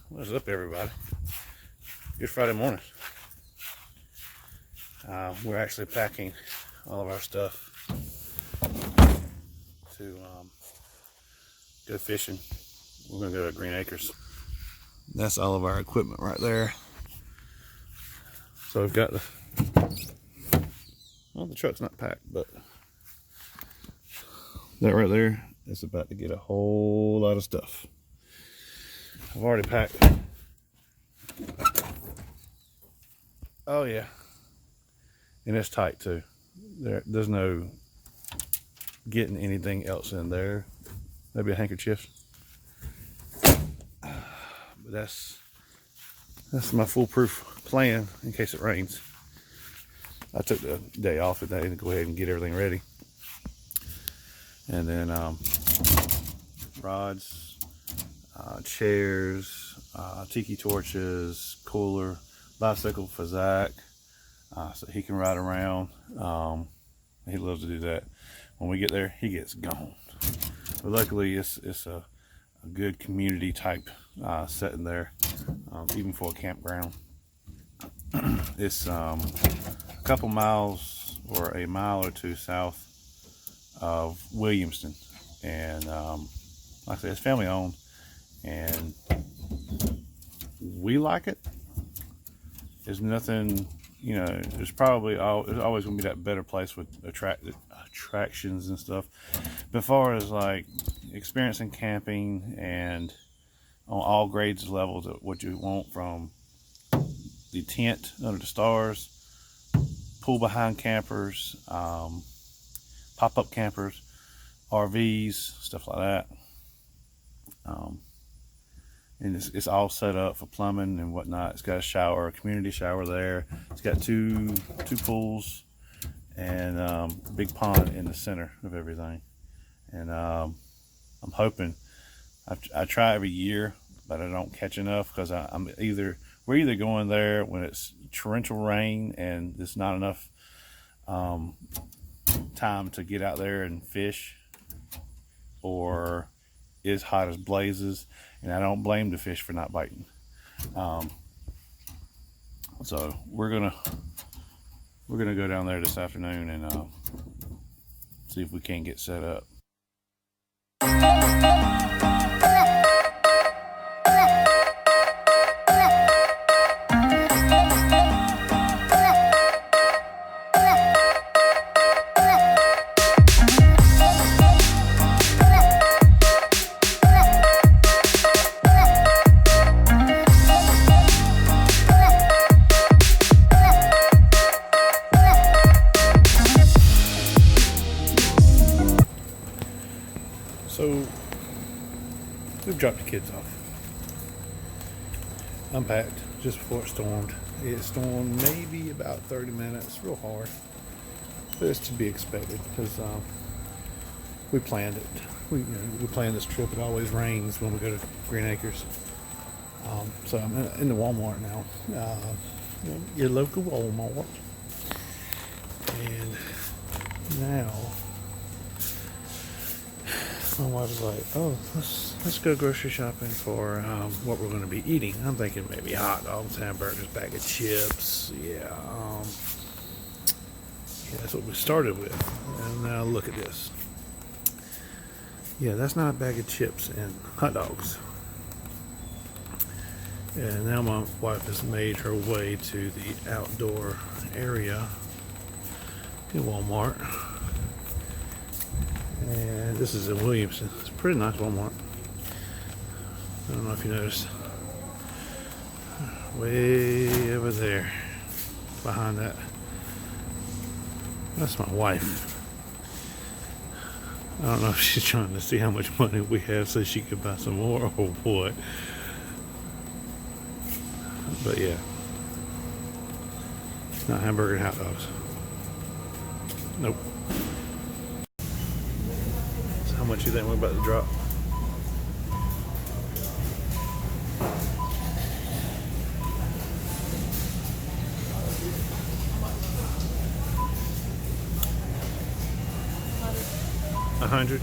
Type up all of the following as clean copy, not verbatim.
What's up, everybody? Good Friday morning. We're actually packing all of our stuff to go fishing. We're gonna go to Green Acres. That's all of our equipment right there. So we've got the truck's not packed, but that right there is about to get a whole lot of stuff. I've already packed. Oh yeah, and it's tight too. There's no getting anything else in there. Maybe a handkerchief. But that's my foolproof plan in case it rains. I took the day off today to go ahead and get everything ready. And then rods, chairs, tiki torches, cooler, bicycle for Zach, so he can ride around. He loves to do that. When we get there, he gets gone. But luckily, it's a good community type setting there, even for a campground. It's a couple miles or a mile or two south of Williamston, and like I said, it's family owned, and we like it. There's nothing, there's always gonna be that better place with attractions and stuff. But as far as like experiencing camping and on all grades levels of what you want, from the tent under the stars, pool behind campers, pop-up campers, RVs, stuff like that. And it's all set up for plumbing and whatnot. It's got a community shower there. It's got two pools and a big pond in the center of everything. And I'm hoping, I try every year, but I don't catch enough because we're either going there when it's torrential rain and there's not enough time to get out there and fish, or it's hot as blazes, and I don't blame the fish for not biting. So we're gonna go down there this afternoon and see if we can get set up. So we've dropped the kids off. Unpacked just before it stormed. It stormed maybe about 30 minutes, real hard, but it's to be expected because we planned it. We planned this trip. It always rains when we go to Green Acres. So I'm in the Walmart now. Your local Walmart, and now my wife was like, "Oh, let's go grocery shopping for what we're going to be eating." I'm thinking maybe hot dogs, hamburgers, bag of chips. Yeah, that's what we started with. And now look at this. Yeah, that's not a bag of chips and hot dogs. And now my wife has made her way to the outdoor area in Walmart. And this is in Williamston. It's a pretty nice Walmart. I don't know if you noticed. Way over there, behind that. That's my wife. I don't know if she's trying to see how much money we have so she could buy some more or what. But yeah. It's not hamburger and hot dogs. Nope. How much you think we're about to drop? $100.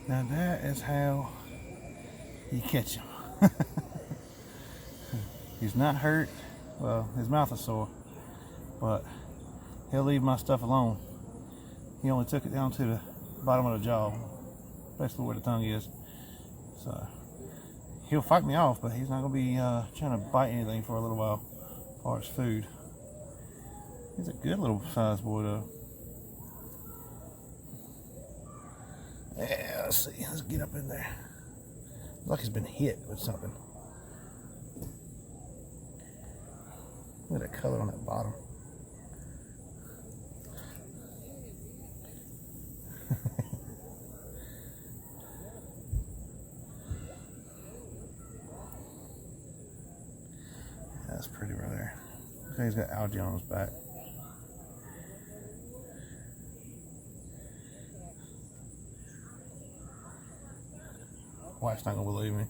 Now that is how you catch him. He's not hurt. Well, his mouth is sore, but he'll leave my stuff alone. He only took it down to the bottom of the jaw, basically where the tongue is. So he'll fight me off, but he's not gonna be trying to bite anything for a little while as far as food. He's a good little sized boy though. Yeah, let's see. Let's get up in there. Looks like he's been hit with something. Look at that color on that bottom. That's pretty right there. Look how he's got algae on his back. Wife's not gonna believe me.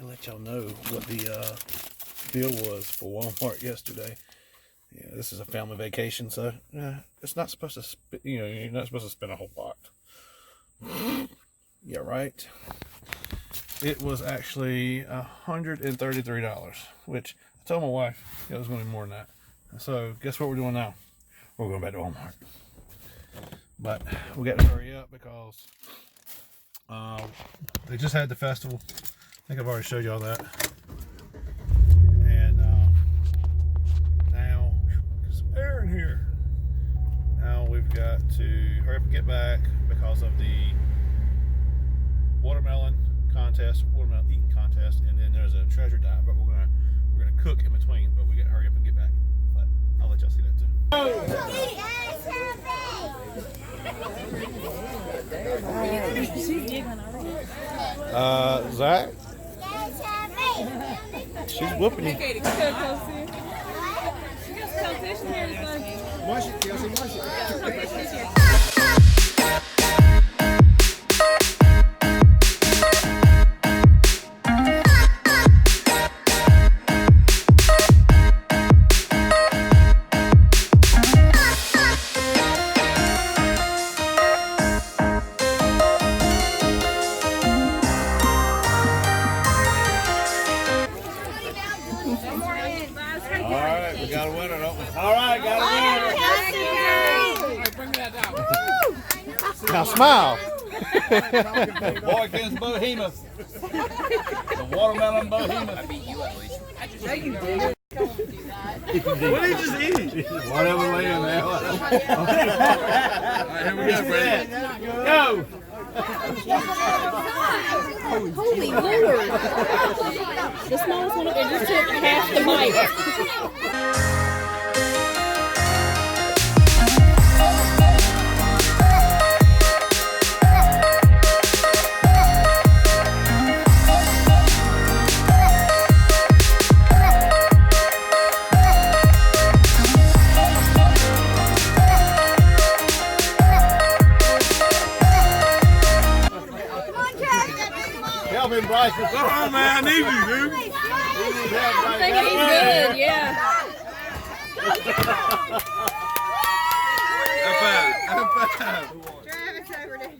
Let y'all know what the deal was for Walmart yesterday. Yeah, this is a family vacation, so it's not supposed to, you're not supposed to spend a whole lot. Yeah, right. It was actually $133, which I told my wife it was going to be more than that. So guess what we're doing now? We're going back to Walmart. But we got to hurry up because they just had the festival. I think I've already showed y'all that. And now, there's some air in here. Now we've got to hurry up and get back because of the watermelon contest, watermelon eating contest, and then there's a treasure dive. But we're gonna cook in between. But we got to hurry up and get back. But I'll let y'all see that too. Zach? She's whooping you. Wash it, Kelsey, wash it. Alright, we got a winner, don't we? Alright, got a winner. Bring that down. Now smile. The boy against behemoth. The watermelon behemoth. I beat you at least. What did he just eat? Whatever laying there. Alright, here we go, Brandon. Go! Holy Lord! The smallest one up there just took half the bite. Calvin Bryce, come on, man, I need you, dude. I'm thinking he's good, yeah. High five, high five. Travis over there.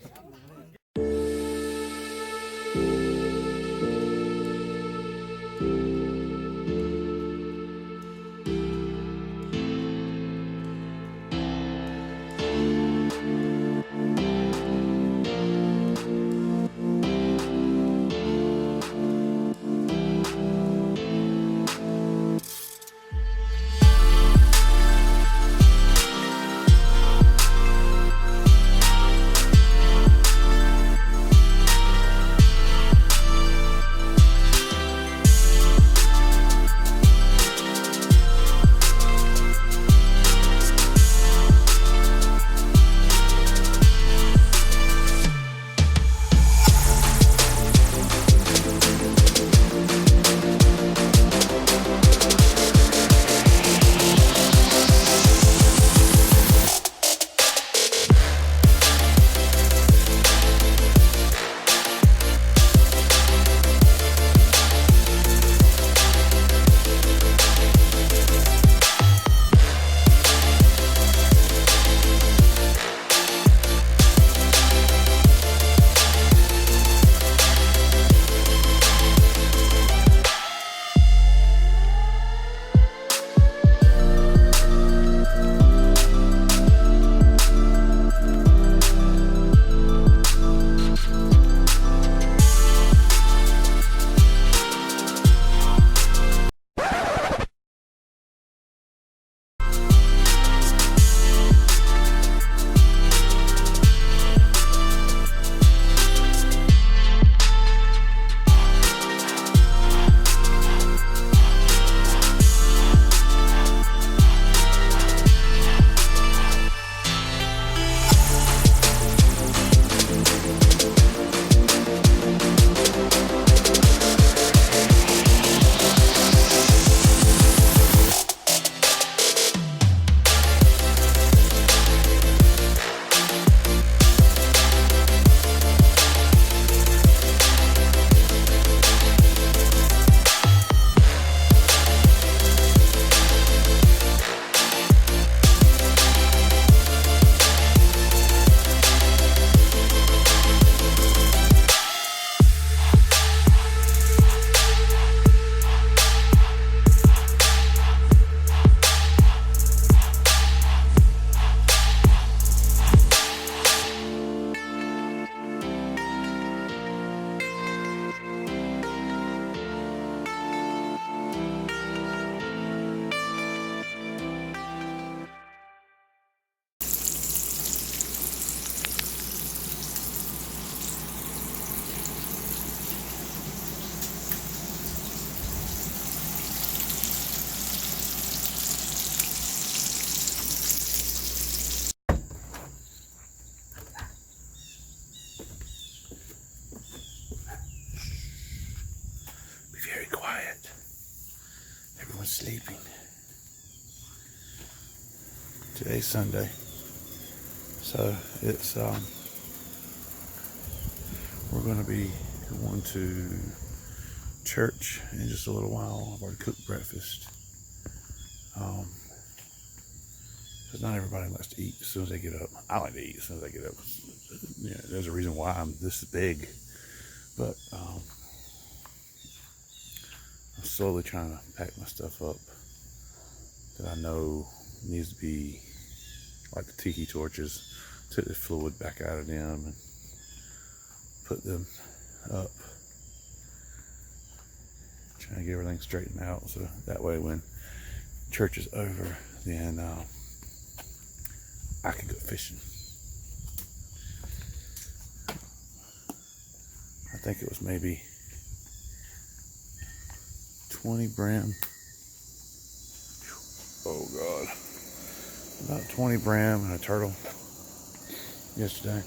sleeping. Today's Sunday, so it's we're going to be going to church in just a little while. I've already cooked breakfast. Because not everybody likes to eat as soon as they get up. I like to eat as soon as I get up. Yeah, there's a reason why I'm this big, but I'm slowly trying to pack my stuff up that I know needs to be, like the tiki torches. Took the fluid back out of them and put them up. Trying to get everything straightened out so that way when church is over, then I can go fishing. I think it was maybe 20 brim. Oh God. About 20 brim and a turtle yesterday.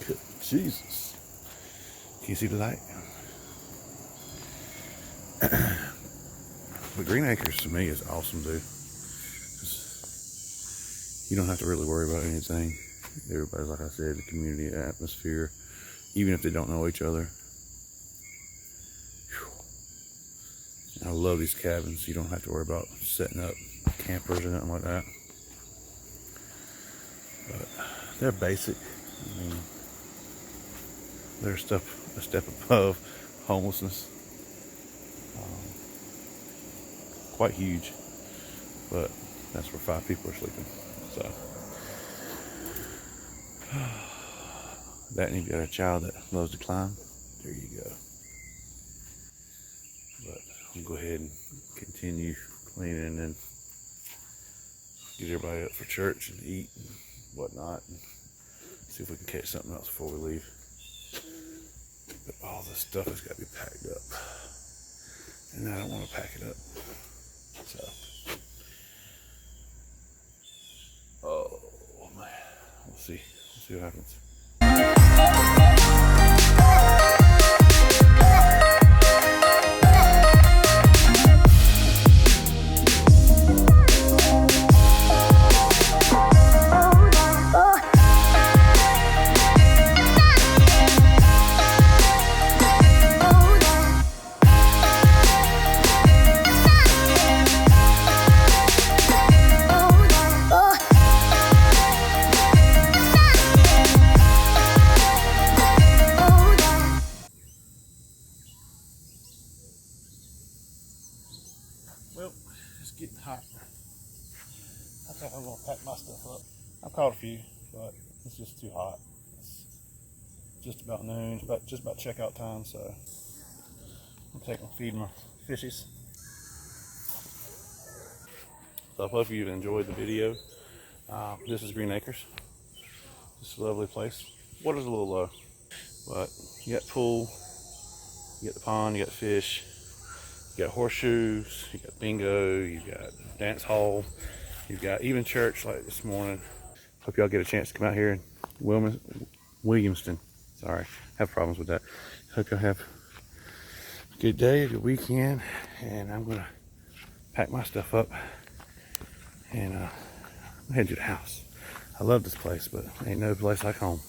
Good Jesus. Can you see the light? But Green Acres to me is awesome, dude. You don't have to really worry about anything. Everybody's, like I said, the community atmosphere, even if they don't know each other. Whew. I love these cabins. You don't have to worry about setting up campers or nothing like that. But they're basic. I mean, they're a step above homelessness. Quite huge, but that's where 5 people are sleeping. So that, and you've got a child that loves to climb, there you go. But I'll go ahead and continue cleaning and get everybody up for church and eat and whatnot, and see if we can catch something else before we leave. But all this stuff has got to be packed up, and I don't want to pack it up. So, oh man, we'll see what happens. Well, it's getting hot. I think I'm gonna pack my stuff up. I've caught a few, but it's just too hot. It's just about noon, just about checkout time, so I'm taking feed my fishies. So I hope you've enjoyed the video. This is Green Acres. It's a lovely place. Water's a little low, but you got pool, you got the pond, you got fish. You got horseshoes, you got bingo, you got dance hall, you've got even church like this morning. Hope y'all get a chance to come out here in Williamston. Sorry, have problems with that. Hope y'all have a good day, a good weekend, and I'm gonna pack my stuff up and head to the house. I love this place, but ain't no place like home.